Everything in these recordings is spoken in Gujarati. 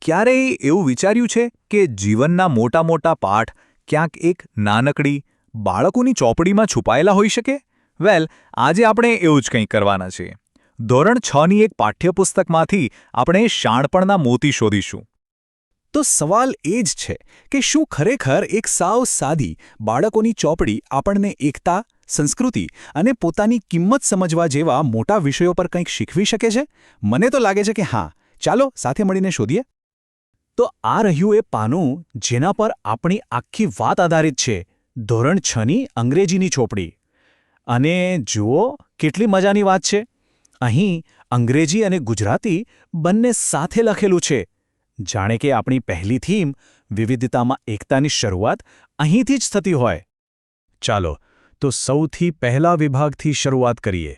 ક્યારેય એવું વિચાર્યું છે કે જીવનના મોટા મોટા પાઠ ક્યાંક એક નાનકડી બાળકોની ચોપડીમાં છુપાયેલા હોઈ શકે? આજે આપણે એવું જ કંઈક કરવાના છીએ. ધોરણ 6ની એક પાઠ્યપુસ્તકમાંથી આપણે શાણપણના મોતી શોધીશું. તો સવાલ એ જ છે કે શું ખરેખર એક સાવ સાદી બાળકોની ચોપડી આપણને એકતા, સંસ્કૃતિ અને પોતાની કિંમત સમજવા જેવા મોટા વિષયો પર કંઈક શીખવી શકે છે? મને તો લાગે છે કે હા. ચાલો સાથે મળીને શોધીએ. તો આ રહ્યું એ પાનું જેના પર આપણી આખી વાત આધારિત છે. ધોરણ 6ની અંગ્રેજીની ચોપડી. અને જુઓ કેટલી મજાની વાત છે. અહીં અંગ્રેજી અને ગુજરાતી બંને સાથે લખેલું છે. જાણે કે આપણી પહેલી થીમ વિવિધતામાં એકતાની શરૂઆત અહીંથી જ થતી હોય. ચાલો તો સૌથી પહેલા વિભાગથી શરૂઆત કરીએ.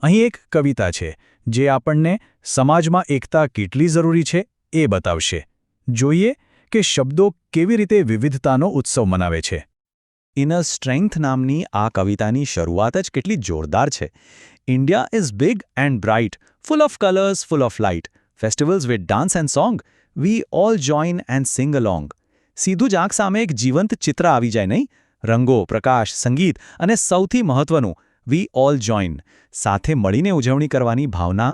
અહીં એક કવિતા છે જે આપણને સમાજમાં એકતા કેટલી જરૂરી છે એ બતાવશે. જોઈએ કે શબ્દો કેવી રીતે વિવિધતાનો ઉત્સવ મનાવે છે. ઇનર સ્ટ્રેન્થ નામની આ કવિતાની શરૂઆત જ કેટલી જોરદાર છે. India is big and bright, full of colours, full of light, festivals with dance and song, we all join and sing along. સીધું જ આંખ સામે એક જીવંત ચિત્ર આવી જાય નહીં? રંગો, પ્રકાશ, સંગીત અને સૌથી મહત્વનું વી ઓલ જોઇન, સાથે મળીને ઉજવણી કરવાની ભાવના.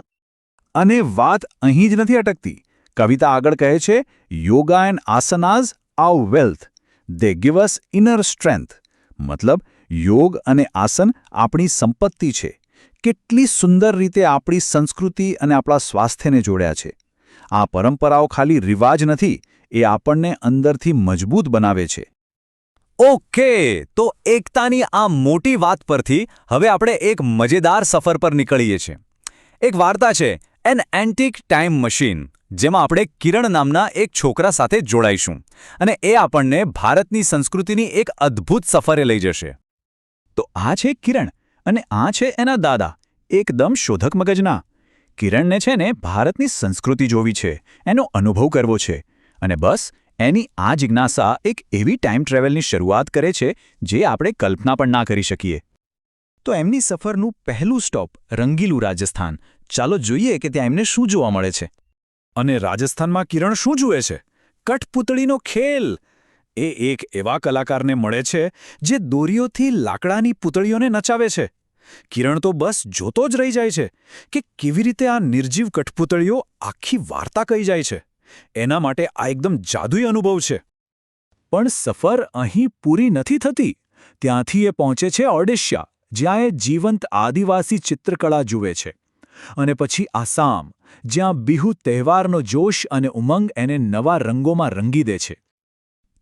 અને વાત અહીં જ નથી અટકતી. કવિતા આગળ કહે છે, yoga and asanas are wealth, they give us inner strength. મતલબ યોગ અને આસન આપણી સંપત્તિ છે. કેટલી સુંદર રીતે આપણી સંસ્કૃતિ અને આપણા સ્વાસ્થ્યને જોડ્યા છે. આ પરંપરાઓ ખાલી રિવાજ નથી, એ આપણને અંદરથી મજબૂત બનાવે છે. ઓકે, તો એકતાની આ મોટી વાત પરથી હવે આપણે એક મજેદાર સફર પર નીકળીએ છીએ. એક વાર્તા છે, એન એન્ટિક ટાઈમ મશીન, જેમાં આપણે કિરણ નામના એક છોકરા સાથે જોડાઈશું અને એ આપણને ભારતની સંસ્કૃતિની એક અદ્ભુત સફરે લઈ જશે. તો આ છે કિરણ અને આ છે એના દાદા, એકદમ શોધક મગજના. કિરણને છે ને ભારતની સંસ્કૃતિ જોવી છે, એનો અનુભવ કરવો છે. અને બસ એની આ જિજ્ઞાસા એક એવી ટાઈમ ટ્રેવલની શરૂઆત કરે છે જે આપણે કલ્પના પણ ના કરી શકીએ. તો એમની સફરનું પહેલું સ્ટોપ રંગીલું, રાજસ્થાન. ચાલો જોઈએ કે ત્યાં એમને શું જોવા મળે છે. અને રાજસ્થાનમાં કિરણ શું જુએ છે? કઠપૂતળીનો ખેલ. એ એક એવા કલાકારને મળે છે જે દોરીઓથી લાકડાની પૂતળીઓને નચાવે છે. કિરણ તો બસ જોતો જ રહી જાય છે કે કેવી રીતે આ નિર્જીવ કઠપૂતળીઓ આખી વાર્તા કહી જાય છે. એના માટે આ એકદમ જાદુઈ અનુભવ છે. પણ સફર અહીં પૂરી નથી થતી. ત્યાંથી એ પહોંચે છે ઓડિશા, જ્યાં એ જીવંત આદિવાસી ચિત્રકળા જુએ છે. અને પછી આસામ, જ્યાં બિહુ તહેવારનો જોશ અને ઉમંગ એને નવા રંગોમાં રંગી દે છે.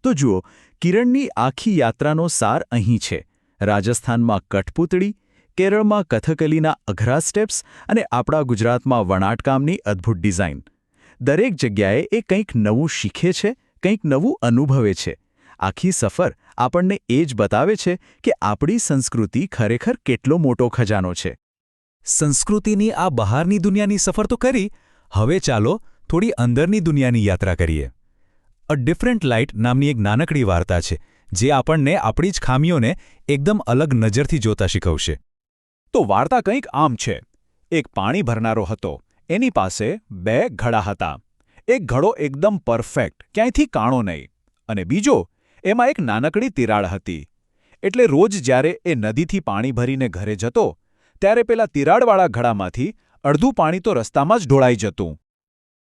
તો જુઓ, કિરણની આખી યાત્રાનો સાર અહીં છે. રાજસ્થાનમાં કઠપૂતળી, કેરળમાં કથકલીના અઘરા સ્ટેપ્સ અને આપણા ગુજરાતમાં વણાટકામની અદ્ભુત ડિઝાઇન. દરેક જગ્યાએ એ કંઈક નવું શીખે છે, કંઈક નવું અનુભવે છે. આખી સફર આપણને એ જ બતાવે છે કે આપણી સંસ્કૃતિ ખરેખર કેટલો મોટો ખજાનો છે. સંસ્કૃતિની આ બહારની દુનિયાની સફર તો કરી, હવે ચાલો થોડી અંદરની દુનિયાની યાત્રા કરીએ. અ ડિફરન્ટ લાઇટ નામની એક નાનકડી વાર્તા છે જે આપણને આપણી જ ખામીઓને એકદમ અલગ નજરથી જોતા શીખવશે. તો વાર્તા કંઈક આમ છે. એક પાણી ભરનારો હતો. એની પાસે 2 ઘડા હતા. એક ઘડો એકદમ પરફેક્ટ, ક્યાંયથી કાણો નહીં. અને બીજો, એમાં એક નાનકડી તિરાડ હતી. એટલે રોજ જ્યારે એ નદીથી પાણી ભરીને ઘરે જતો, ત્યારે પેલા તિરાડવાળા ઘડામાંથી અડધું પાણી તો રસ્તામાં જ ઢોળાઈ જતું.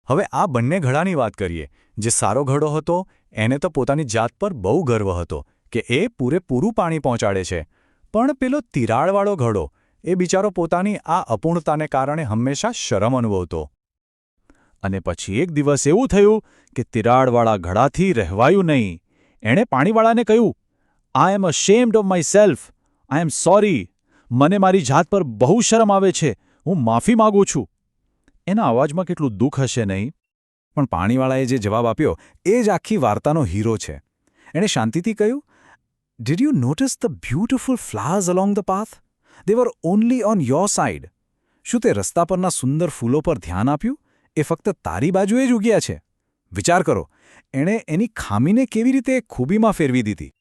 હવે આ બંને ઘડાની વાત કરીએ. જે સારો ઘડો હતો એને તો પોતાની જાત પર બહુ ગર્વ હતો કે એ પૂરેપૂરું પાણી પહોંચાડે છે. પણ પેલો તિરાડવાળો ઘડો, એ બિચારો પોતાની આ અપૂર્ણતાને કારણે હંમેશા શરમ અનુભવતો. અને પછી એક દિવસ એવું થયું કે તિરાડવાળા ઘડાથી રહેવાયું નહીં. એણે પાણીવાળાને કહ્યું, I am ashamed of myself, I am sorry, મને મારી જાત પર બહુ શરમ આવે છે, હું માફી માગું છું. એના અવાજમાં કેટલું દુઃખ હશે નહીં? પણ પાણીવાળાએ જે જવાબ આપ્યો એ જ આખી વાર્તાનો હીરો છે. એણે શાંતિથી કહ્યું, did you notice the beautiful flowers along the path? They were only on your side. શું તે રસ્તા પરના સુંદર ફૂલો પર ધ્યાન આપ્યું? એ ફક્ત તારી બાજુએ જ ઉગ્યા છે. વિચાર કરો, એણે એની ખામીને કેવી રીતે ખૂબીમાં ફેરવી દીધી.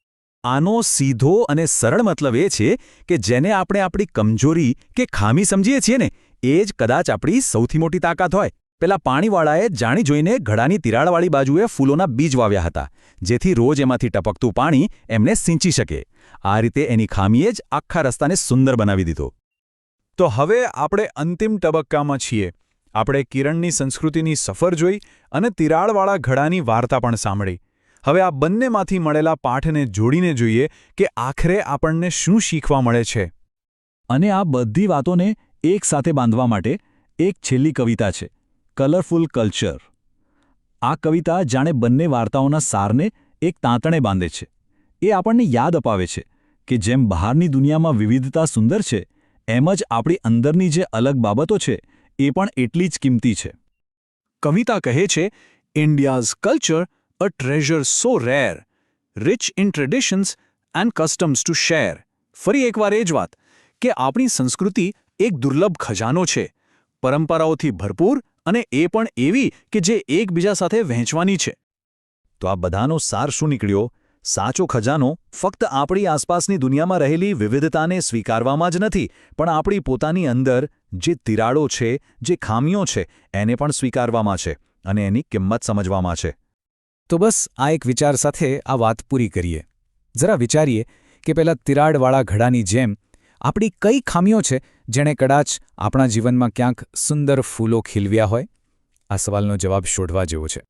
આનો સીધો અને સરળ મતલબ એ છે કે જેને આપણે આપણી કમજોરી કે ખામી સમજીએ છીએ ને, એ જ કદાચ આપણી સૌથી મોટી તાકાત હોય. પેલા પાણીવાળાએ જાણી જોઈને ઘડાની તિરાડવાળી બાજુએ ફૂલોના બીજ વાવ્યા હતા, જેથી રોજ એમાંથી ટપકતું પાણી એમને સિંચી શકે. આ રીતે એની ખામીએ જ આખા રસ્તાને સુંદર બનાવી દીધો. તો હવે આપણે અંતિમ તબક્કામાં છીએ. આપણે કિરણની સંસ્કૃતિની સફર જોઈ અને તિરાડવાળા ઘડાની વાર્તા પણ સાંભળી. હવે આ બંનેમાંથી મળેલા પાઠને જોડીને જોઈએ કે આખરે આપણને શું શીખવા મળે છે. અને આ બધી વાતોને એક સાથે બાંધવા માટે એક છેલ્લી કવિતા છે, કલરફુલ કલ્ચર. આ કવિતા જાણે બંને વાર્તાઓના સારને એક તાંતણે બાંધે છે. એ આપણને યાદ અપાવે છે કે જેમ બહારની દુનિયામાં વિવિધતા સુંદર છે, એમ જ આપણી અંદરની જે અલગ બાબતો છે એ પણ એટલી જ કિંમતી છે. કવિતા કહે છે, India's culture a treasure so rare, rich in traditions and customs two share. ફરી એકવાર એ જ વાત કે આપણી સંસ્કૃતિ એક દુર્લભ ખજાનો છે, પરંપરાઓથી ભરપૂર અને એ પણ એવી કે જે એકબીજા સાથે વહેંચવાની છે. તો આ બધાનો સાર શું નીકળ્યો? સાચો ખજાનો ફક્ત આપણી આસપાસની દુનિયામાં રહેલી વિવિધતાને સ્વીકારવામાં જ નથી, પણ આપણી પોતાની અંદર જે તિરાડો છે, જે ખામીઓ છે, એને પણ સ્વીકારવામાં છે અને એની કિંમત સમજવામાં છે. તો બસ આ એક વિચાર સાથે આ વાત પૂરી કરીએ. જરા વિચારીએ કે પેલા તિરાડવાળા ઘડાની જેમ આપણી કઈ ખામીઓ છે જેણે કદાચ આપણા જીવનમાં ક્યાંક સુંદર ફૂલો ખીલવ્યા હોય? આ સવાલનો જવાબ શોધવા જેવો છે.